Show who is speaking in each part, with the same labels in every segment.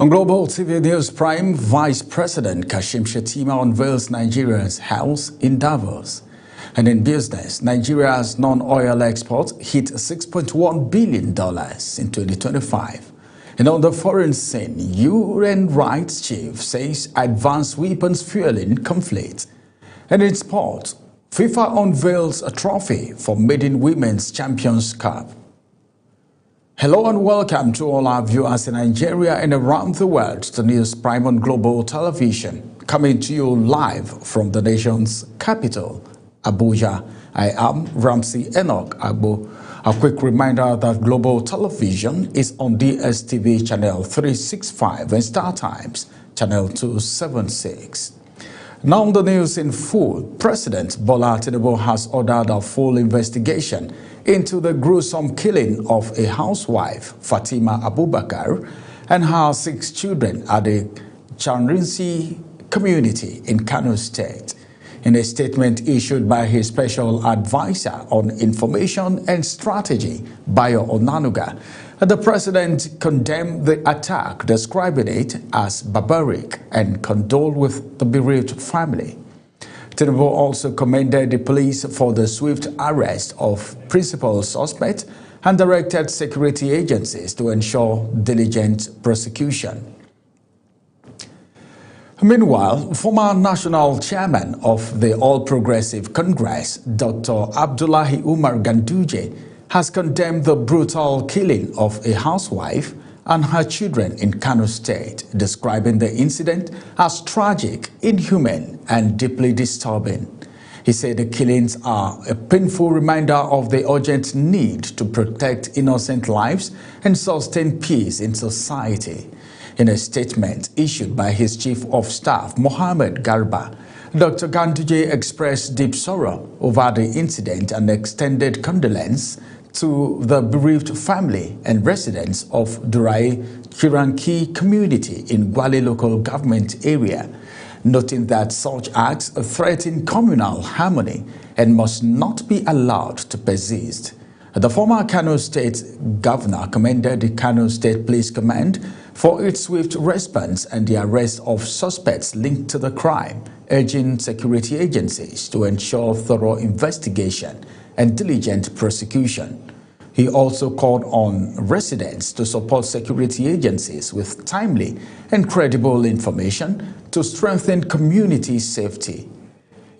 Speaker 1: On Global TV News Prime, Vice President Kashim Shettima unveils Nigeria's house in Davos. And in business, Nigeria's non-oil exports hit $6.1 billion in 2025. And on the foreign scene, UN rights chief says advanced weapons fueling conflict. And in sports, FIFA unveils a trophy for maiden women's Champions Cup. Hello and welcome to all our viewers in Nigeria and around the world to News Prime on Global Television, coming to you live from the nation's capital, Abuja. I am Ramsey Enoch Agbo. A quick reminder that Global Television is on DSTV channel 365 and Star Times channel 276. Now the news in full. President Bola Tinubu has ordered a full investigation into the gruesome killing of a housewife, Fatima Abubakar, and her 6 children at the Chanrinsi community in Kano State. In a statement issued by his special advisor on information and strategy, Bayo Onanuga, the president condemned the attack, describing it as barbaric, and condoled with the bereaved family. Tinubu also commended the police for the swift arrest of principal suspects and directed security agencies to ensure diligent prosecution. Meanwhile, former national chairman of the All Progressive Congress, Dr. Abdullahi Umar Ganduje, has condemned the brutal killing of a housewife and her children in Kano State, describing the incident as tragic, inhumane, and deeply disturbing. He said the killings are a painful reminder of the urgent need to protect innocent lives and sustain peace in society. In a statement issued by his Chief of Staff, Mohammed Garba, Dr. Ganduje expressed deep sorrow over the incident and extended condolence to the bereaved family and residents of Durai Chiranki community in Gwale local government area, noting that such acts threaten communal harmony and must not be allowed to persist. The former Kano State governor commended the Kano State Police Command for its swift response and the arrest of suspects linked to the crime, urging security agencies to ensure thorough investigation and diligent prosecution. He also called on residents to support security agencies with timely and credible information to strengthen community safety.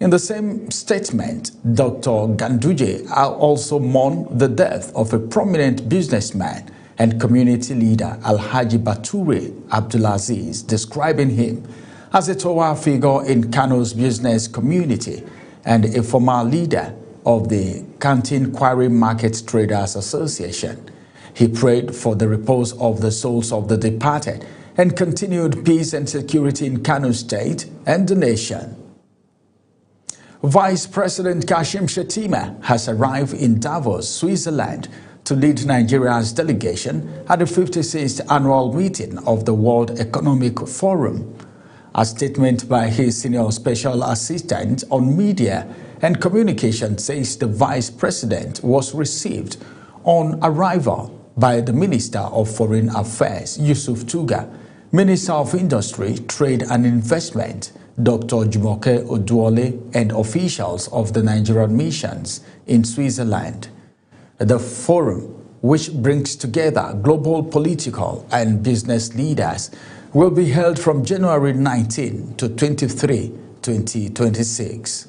Speaker 1: In the same statement, Dr. Ganduje also mourned the death of a prominent businessman and community leader, Alhaji Bature Abdulaziz, describing him as a towering figure in Kano's business community and a former leader of the Kantin Quarry Market Traders Association. He prayed for the repose of the souls of the departed and continued peace and security in Kano State and the nation. Vice President Kashim Shettima has arrived in Davos, Switzerland, to lead Nigeria's delegation at the 56th annual meeting of the World Economic Forum. A statement by his senior special assistant on media and communication says the vice president was received on arrival by the Minister of Foreign Affairs, Yusuf Tuga, Minister of Industry, Trade and Investment, Dr. Jumoke Oduole, and officials of the Nigerian missions in Switzerland. The forum, which brings together global political and business leaders, will be held from January 19 to 23, 2026.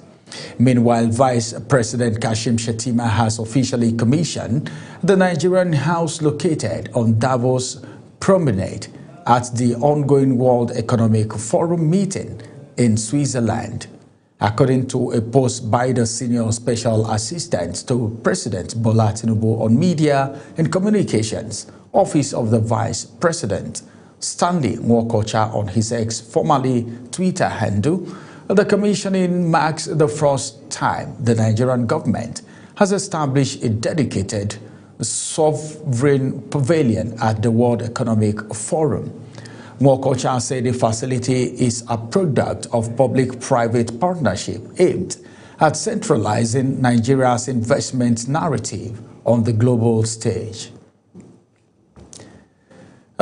Speaker 1: Meanwhile, Vice President Kashim Shettima has officially commissioned the Nigerian house located on Davos Promenade at the ongoing World Economic Forum meeting in Switzerland. According to a post by the Senior Special Assistant to President Bola Tinubu on Media and Communications, Office of the Vice President, Stanley Nwokocha, on his X, formerly Twitter handle, the commissioning marks the first time the Nigerian government has established a dedicated sovereign pavilion at the World Economic Forum. Nwokocha said the facility is a product of public-private partnership aimed at centralizing Nigeria's investment narrative on the global stage.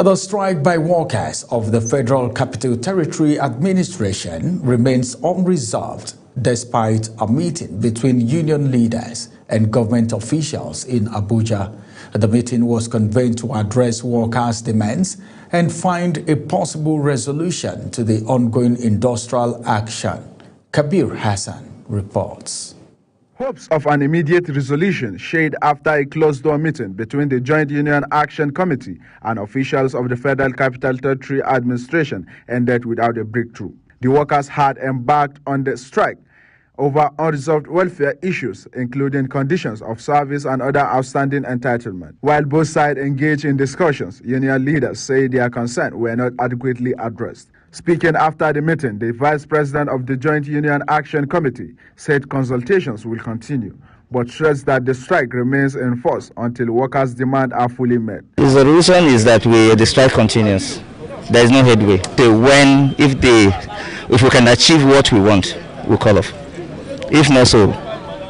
Speaker 1: The strike by workers of the Federal Capital Territory Administration remains unresolved despite a meeting between union leaders and government officials in Abuja. The meeting was convened to address workers' demands and find a possible resolution to the ongoing industrial action. Kabir Hassan reports.
Speaker 2: Hopes of an immediate resolution shade after a closed-door meeting between the Joint Union Action Committee and officials of the Federal Capital Territory Administration ended without a breakthrough. The workers had embarked on the strike over unresolved welfare issues, including conditions of service and other outstanding entitlements. While both sides engaged in discussions, union leaders say their concerns were not adequately addressed. Speaking after the meeting, the Vice President of the Joint Union Action Committee said consultations will continue, but stressed that the strike remains in force until workers' demands are fully met.
Speaker 3: The solution is that the strike continues. There is no headway. If we can achieve what we want, we'll call off. If not so,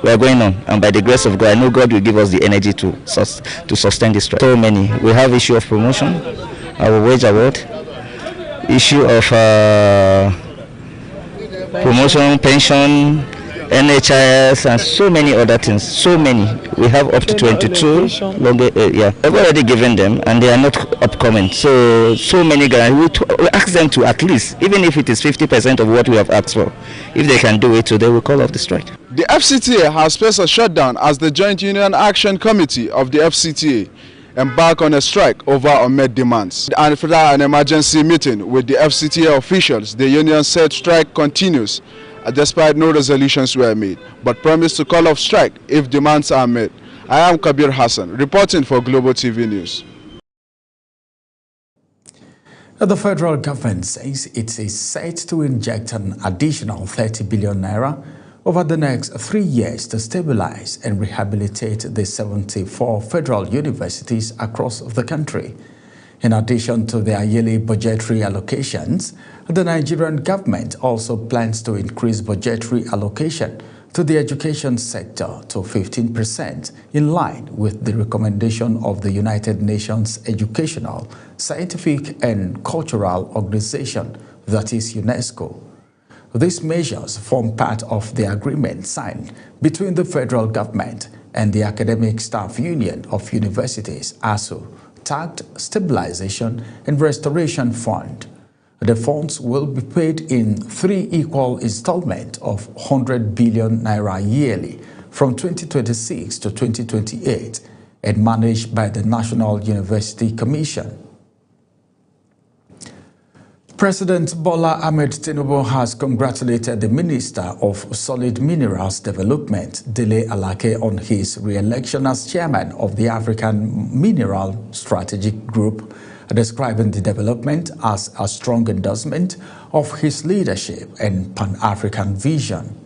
Speaker 3: we are going on, and by the grace of God, I know God will give us the energy to sustain this strike. So many. We have issue of promotion, our wage award, issue of promotion, pension, NHIS, and so many other things. So many. We have up to 22. I've already given them, and they are not upcoming. So many guys. We ask them to at least, even if it is 50% of what we have asked for, if they can do it, so they will call off the strike.
Speaker 2: The FCTA has faced a shutdown as the Joint Union Action Committee of the FCTA embark on a strike over unmet demands. And after an emergency meeting with the FCTA officials, the union said strike continues despite no resolutions were made, but promised to call off strike if demands are met. I am Kabir Hassan, reporting for Global TV News.
Speaker 1: The federal government says it is set to inject an additional 30 billion naira over the next 3 years to stabilize and rehabilitate the 74 federal universities across the country. In addition to their yearly budgetary allocations, the Nigerian government also plans to increase budgetary allocation to the education sector to 15% in line with the recommendation of the United Nations Educational, Scientific and Cultural Organization, that is UNESCO. These measures form part of the agreement signed between the federal government and the Academic Staff Union of Universities, ASU, tagged Stabilization and Restoration Fund. The funds will be paid in 3 equal installments of 100 billion naira yearly from 2026 to 2028 and managed by the National University Commission. President Bola Ahmed Tinubu has congratulated the Minister of Solid Minerals Development, Dele Alake, on his re-election as chairman of the African Mineral Strategic Group, describing the development as a strong endorsement of his leadership and Pan-African vision.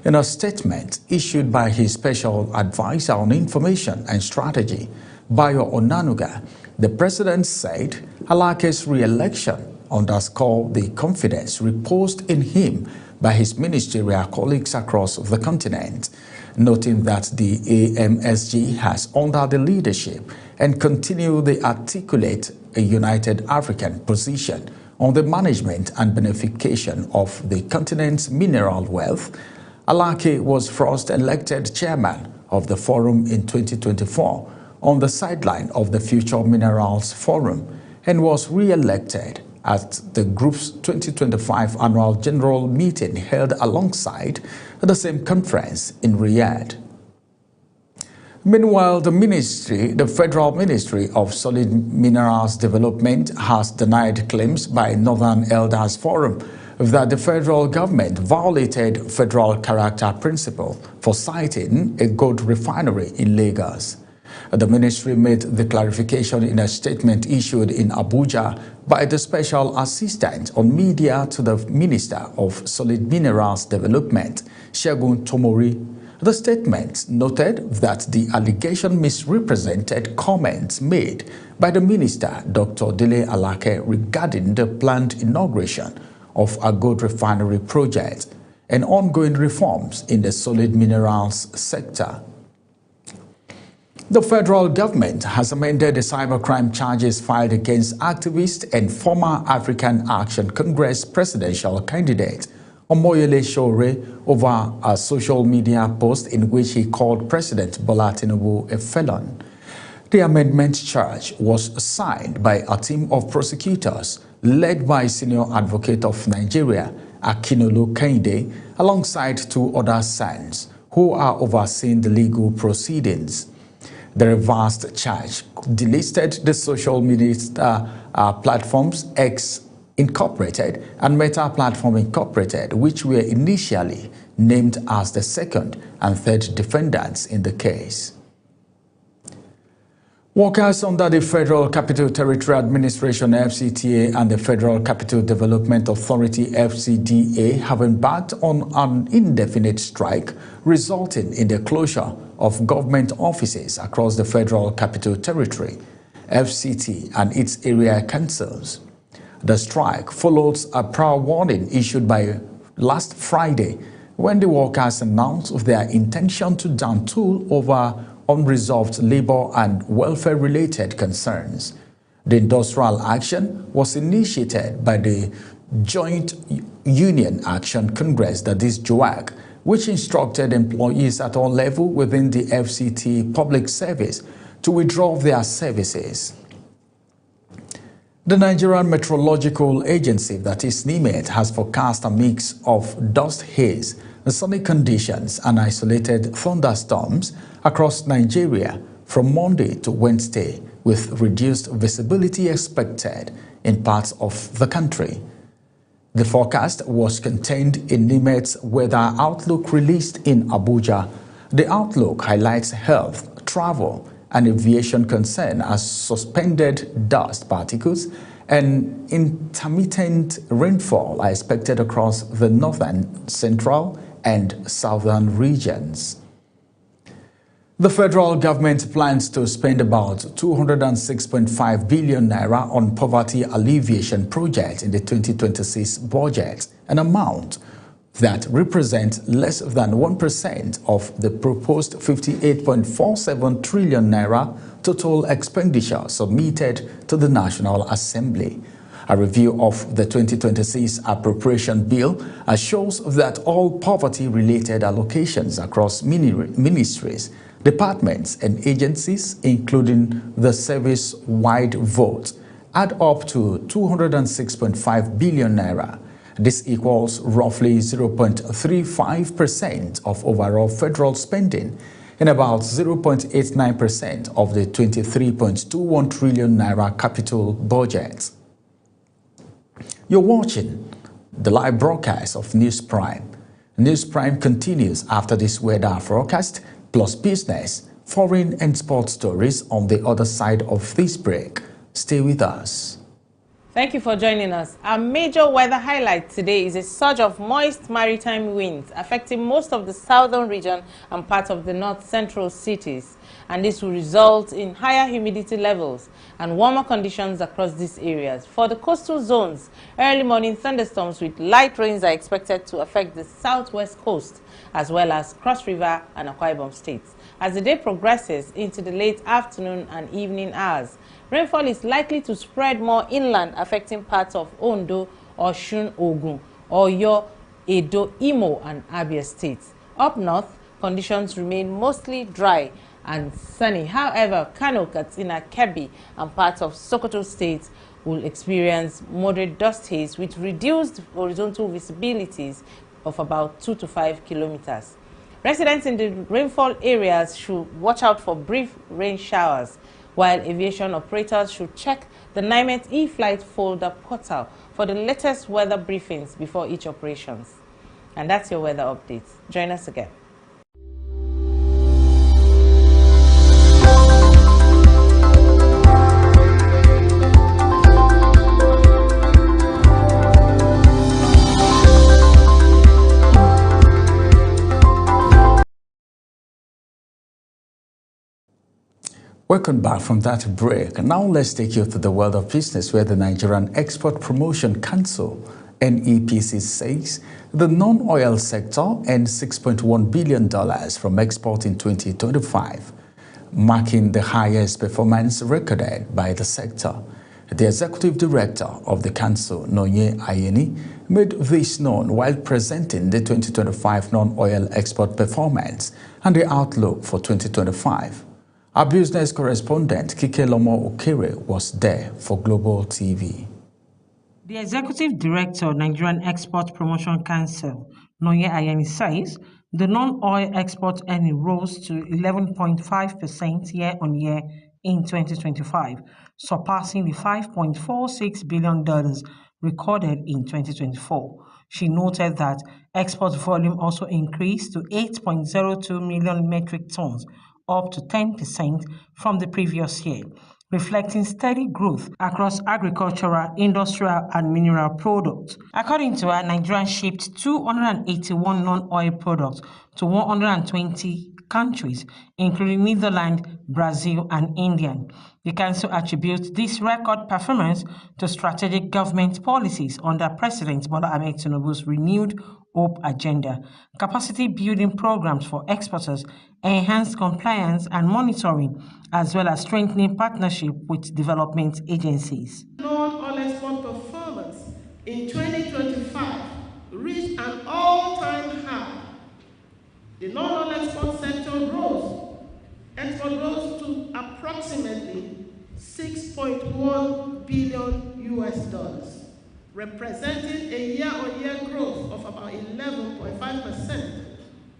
Speaker 1: In a statement issued by his special advisor on information and strategy, Bayo Onanuga, the president said Alake's re-election underscored the confidence reposed in him by his ministerial colleagues across the continent, noting that the AMSG has under the leadership and continue to articulate a united African position on the management and beneficiation of the continent's mineral wealth. Alake was first elected chairman of the forum in 2024 on the sideline of the Future Minerals Forum and was re-elected at the group's 2025 annual general meeting held alongside the same conference in Riyadh. Meanwhile, the Federal Ministry of Solid Minerals Development has denied claims by Northern Elders Forum that the federal government violated federal character principle for siting a gold refinery in Lagos. The ministry made the clarification in a statement issued in Abuja by the Special Assistant on Media to the Minister of Solid Minerals Development, Segun Tomori. The statement noted that the allegation misrepresented comments made by the minister, Dr. Dele Alake, regarding the planned inauguration of a gold refinery project and ongoing reforms in the solid minerals sector. The federal government has amended the cybercrime charges filed against activist and former African Action Congress presidential candidate Omoyele Sowore over a social media post in which he called President Bola Tinubu a felon. The amendment charge was signed by a team of prosecutors led by Senior Advocate of Nigeria, Akinolu Kehinde, alongside two other sons who are overseeing the legal proceedings. The reversed charge delisted the social media platforms X Incorporated and Meta Platform Incorporated, which were initially named as the second and third defendants in the case. Workers under the Federal Capital Territory Administration FCTA and the Federal Capital Development Authority FCDA have embarked on an indefinite strike, resulting in the closure of government offices across the Federal Capital Territory, FCT, and its area councils. The strike follows a prior warning issued by last Friday when the workers announced their intention to down tool over unresolved labor and welfare-related concerns. The industrial action was initiated by the Joint Union Action Congress, that is JUAC, which instructed employees at all levels within the FCT public service to withdraw their services. The Nigerian Meteorological Agency, that is NIMET, has forecast a mix of dust haze, sunny conditions, and isolated thunderstorms across Nigeria from Monday to Wednesday, with reduced visibility expected in parts of the country. The forecast was contained in NIMET's Weather Outlook released in Abuja. The outlook highlights health, travel, and aviation concern as suspended dust particles and intermittent rainfall are expected across the northern, central, and southern regions. The federal government plans to spend about 206.5 billion naira on poverty alleviation projects in the 2026 budget, an amount that represents less than 1% of the proposed 58.47 trillion naira total expenditure submitted to the National Assembly. A review of the 2026 appropriation bill shows that all poverty-related allocations across ministries, departments, and agencies, including the service-wide vote, add up to 206.5 billion naira. This equals roughly 0.35% of overall federal spending and about 0.89% of the 23.21 trillion naira capital budget. You're watching the live broadcast of News Prime. News Prime continues after this weather forecast, plus business, foreign and sports stories on the other side of this break. Stay with us.
Speaker 4: Thank you for joining us. Our major weather highlight today is a surge of moist maritime winds affecting most of the southern region and parts of the north-central cities. And this will result in higher humidity levels and warmer conditions across these areas. For the coastal zones, early morning thunderstorms with light rains are expected to affect the southwest coast as well as Cross River and Akwa Ibom states. As the day progresses into the late afternoon and evening hours, rainfall is likely to spread more inland, affecting parts of Ondo, Osun, Ogun, Oyo, Edo, Imo, and Abia states. Up north, conditions remain mostly dry and sunny. However, Kano, Katsina, Kebbi, and parts of Sokoto states will experience moderate dust haze with reduced horizontal visibilities of about 2 to 5 kilometers. Residents in the rainfall areas should watch out for brief rain showers, while aviation operators should check the NIMET e-flight folder portal for the latest weather briefings before each operations. And that's your weather update. Join us again.
Speaker 1: Welcome back from that break. Now let's take you to the world of business, where the Nigerian Export Promotion Council, NEPC, says the non-oil sector earned $6.1 billion from export in 2025. marking the highest performance recorded by the sector. The executive director of the council, Nonye Ayeni, made this known while presenting the 2025 non-oil export performance and the outlook for 2025. Our business correspondent, Kike Lomo Okere, was there for Global TV.
Speaker 5: The executive director of Nigerian Export Promotion Council, Nonye Ayeni, says the non-oil export earning rose to 11.5% year-on-year in 2025, surpassing the $5.46 billion recorded in 2024. She noted that export volume also increased to 8.02 million metric tons, up to 10% from the previous year, reflecting steady growth across agricultural, industrial, and mineral products. According to her, Nigeria shipped 281 non-oil products to 120 countries, including Netherlands, Brazil, and India. The council attributes this record performance to strategic government policies under President Bola Ahmed Tinubu's renewed Hope agenda, capacity building programs for exporters, enhanced compliance and monitoring, as well as strengthening partnership with development agencies.
Speaker 6: Non-oil export performance in 2025 reached an all-time high. The non-oil export sector rose. Export rose to approximately $6.1 billion, representing a year-on-year growth of about 11.5%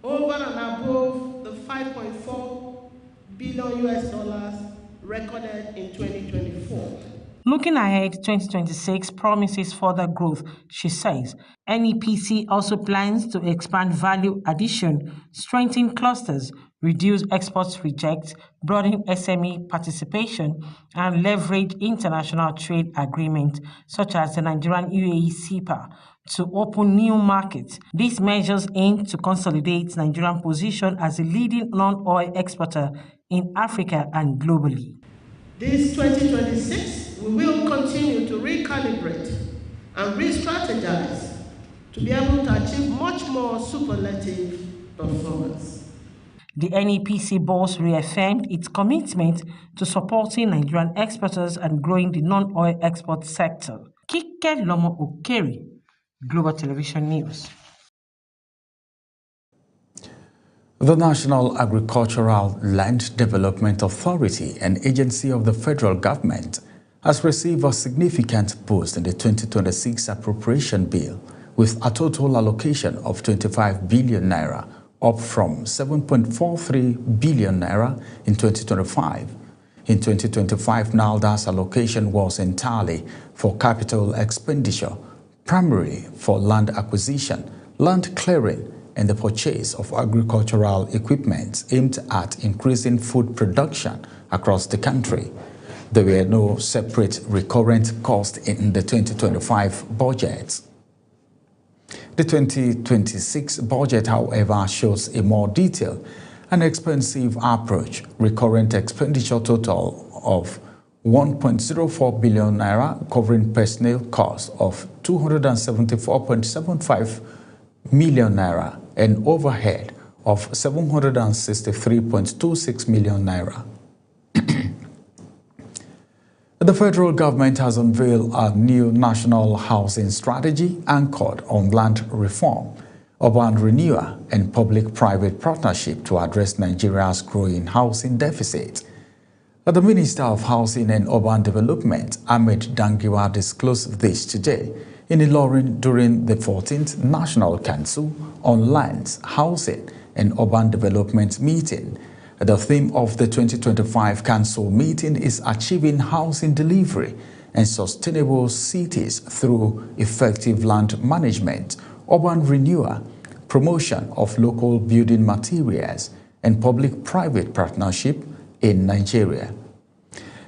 Speaker 6: over and above the $5.4 billion recorded in 2024.
Speaker 5: Looking ahead, 2026 promises further growth, she says. NEPC also plans to expand value addition, strengthen clusters, reduce export rejects, broaden SME participation, and leverage international trade agreements such as the Nigerian UAE CEPA to open new markets. These measures aim to consolidate Nigeria's position as a leading non-oil exporter in Africa and globally.
Speaker 6: This 2026, we will continue to recalibrate and re-strategize to be able to achieve much more superlative performance.
Speaker 5: The NEPC boss reaffirmed its commitment to supporting Nigerian exporters and growing the non-oil export sector. Kike Lomo Okere, Global Television News.
Speaker 1: The National Agricultural Land Development Authority, an agency of the federal government, has received a significant boost in the 2026 appropriation bill with a total allocation of 25 billion naira, up from 7.43 billion naira in 2025. In 2025, NALDA's allocation was entirely for capital expenditure, primarily for land acquisition, land clearing, and the purchase of agricultural equipment aimed at increasing food production across the country. There were no separate recurrent costs in the 2025 budget. The 2026 budget, however, shows a more detailed and expensive approach. Recurrent expenditure total of 1.04 billion naira, covering personnel costs of 274.75 million naira and overhead of 763.26 million naira. The federal government has unveiled a new national housing strategy anchored on land reform, urban renewal, and public-private partnership to address Nigeria's growing housing deficit. The Minister of Housing and Urban Development, Ahmed Dangiwa, disclosed this today in Ilorin during the 14th National Council on Lands, Housing, and Urban Development meeting. The theme of the 2025 Council meeting is Achieving Housing Delivery and Sustainable Cities through Effective Land Management, Urban Renewal, Promotion of Local Building Materials, and Public-Private Partnership in Nigeria.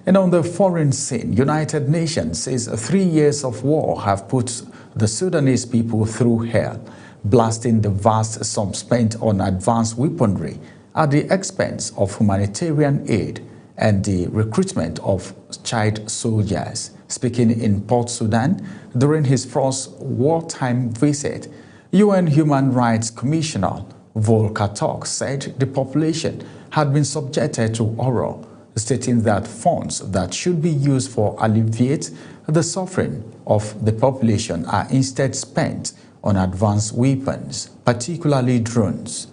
Speaker 1: And on the foreign scene, United Nations says 3 years of war have put the Sudanese people through hell, blasting the vast sum spent on advanced weaponry at the expense of humanitarian aid and the recruitment of child soldiers. Speaking in Port Sudan during his first wartime visit, UN Human Rights Commissioner Volker Turk said the population had been subjected to horror, stating that funds that should be used for alleviate the suffering of the population are instead spent on advanced weapons, particularly drones.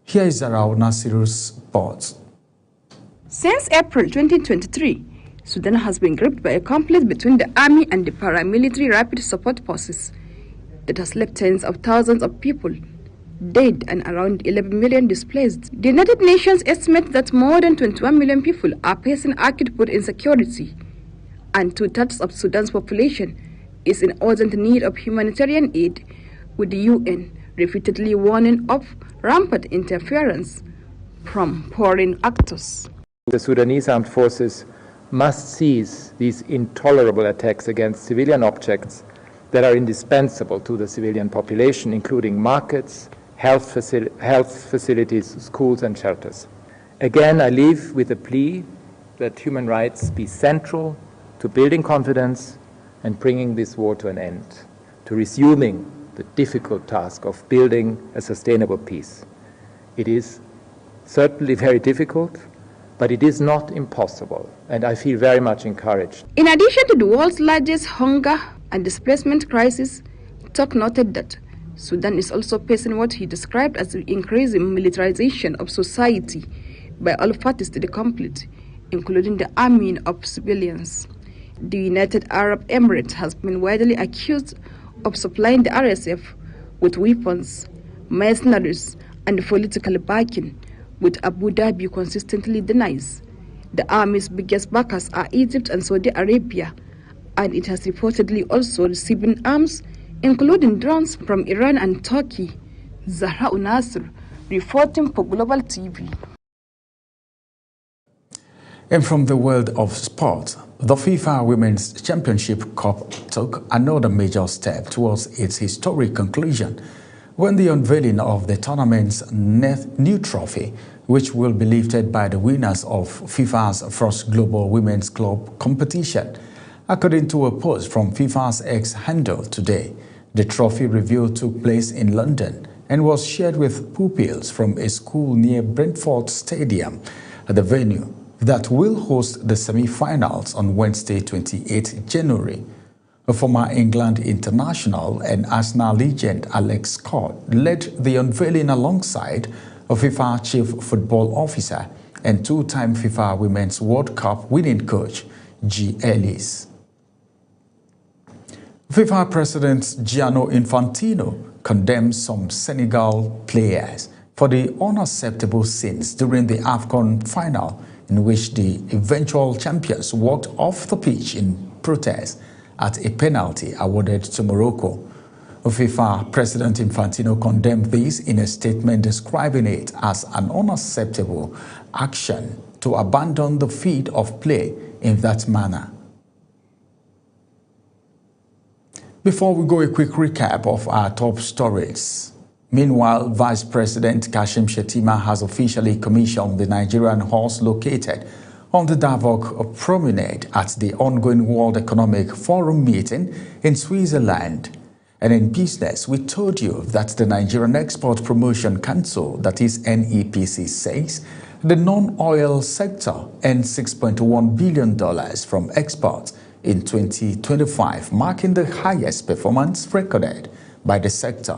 Speaker 1: Here is Zarau Nasiru's report.
Speaker 7: Since April 2023, Sudan has been gripped by a conflict between the army and the paramilitary rapid support forces that has left tens of thousands of people dead and around 11 million displaced. The United Nations estimate that more than 21 million people are facing acute food insecurity, and 2/3 of Sudan's population is in urgent need of humanitarian aid, with the UN repeatedly warning of rampant interference from foreign actors.
Speaker 8: The Sudanese armed forces must cease these intolerable attacks against civilian objects that are indispensable to the civilian population, including markets, health facilities, schools and shelters. Again, I leave with a plea that human rights be central to building confidence and bringing this war to an end, to resuming the difficult task of building a sustainable peace. It is certainly very difficult, but it is not impossible, and I feel very much encouraged.
Speaker 7: In addition to the world's largest hunger and displacement crisis, Tuck noted that Sudan is also facing what he described as the increasing militarization of society by all parties to the conflict, including the arming of civilians. The United Arab Emirates has been widely accused of supplying the RSF with weapons, mercenaries, and political backing, which Abu Dhabi consistently denies. The army's biggest backers are Egypt and Saudi Arabia, and it has reportedly also receiving arms, including drones from Iran and Turkey. Zahra Nasr, reporting for Global TV.
Speaker 1: And from the world of sport, the FIFA Women's Championship Cup took another major step towards its historic conclusion when the unveiling of the tournament's new trophy, which will be lifted by the winners of FIFA's first Global Women's Club competition. According to a post from FIFA's X handle today, the trophy reveal took place in London and was shared with pupils from a school near Brentford Stadium, the venue that will host the semi-finals on Wednesday, 28 January. A former England international and Arsenal legend Alex Scott led the unveiling alongside a FIFA chief football officer and two-time FIFA Women's World Cup winning coach G. Ellis. FIFA President Gianni Infantino condemned some Senegal players for the unacceptable scenes during the AFCON final, in which the eventual champions walked off the pitch in protest at a penalty awarded to Morocco. FIFA President Infantino condemned this in a statement describing it as an unacceptable action to abandon the field of play in that manner. Before we go, a quick recap of our top stories. Meanwhile, Vice President Kashim Shettima has officially commissioned the Nigerian horse located on the Davos promenade at the ongoing World Economic Forum meeting in Switzerland. And in business, we told you that the Nigerian Export Promotion Council, that is NEPC, says the non-oil sector earned $6.1 billion from exports in 2025, marking the highest performance recorded by the sector.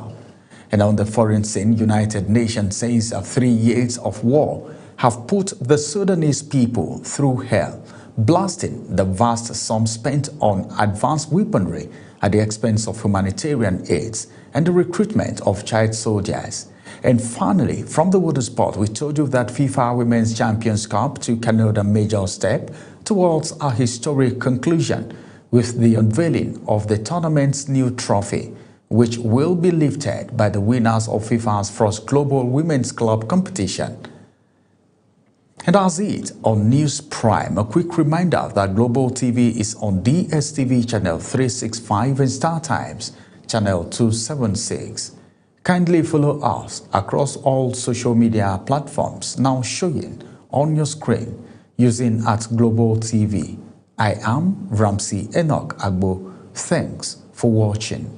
Speaker 1: And on the foreign scene, United Nations says 3 years of war have put the Sudanese people through hell, blasting the vast sum spent on advanced weaponry at the expense of humanitarian aids and the recruitment of child soldiers. And finally, from the water sport, we told you that FIFA Women's Champions Cup took another major step towards a historic conclusion with the unveiling of the tournament's new trophy, which will be lifted by the winners of FIFA's first Global Women's Club competition. And that's it on News Prime. A quick reminder that Global TV is on DSTV channel 365 and Star Times channel 276. Kindly follow us across all social media platforms now showing on your screen using @Global TV. I am Ramsey Enoch Agbo. Thanks for watching.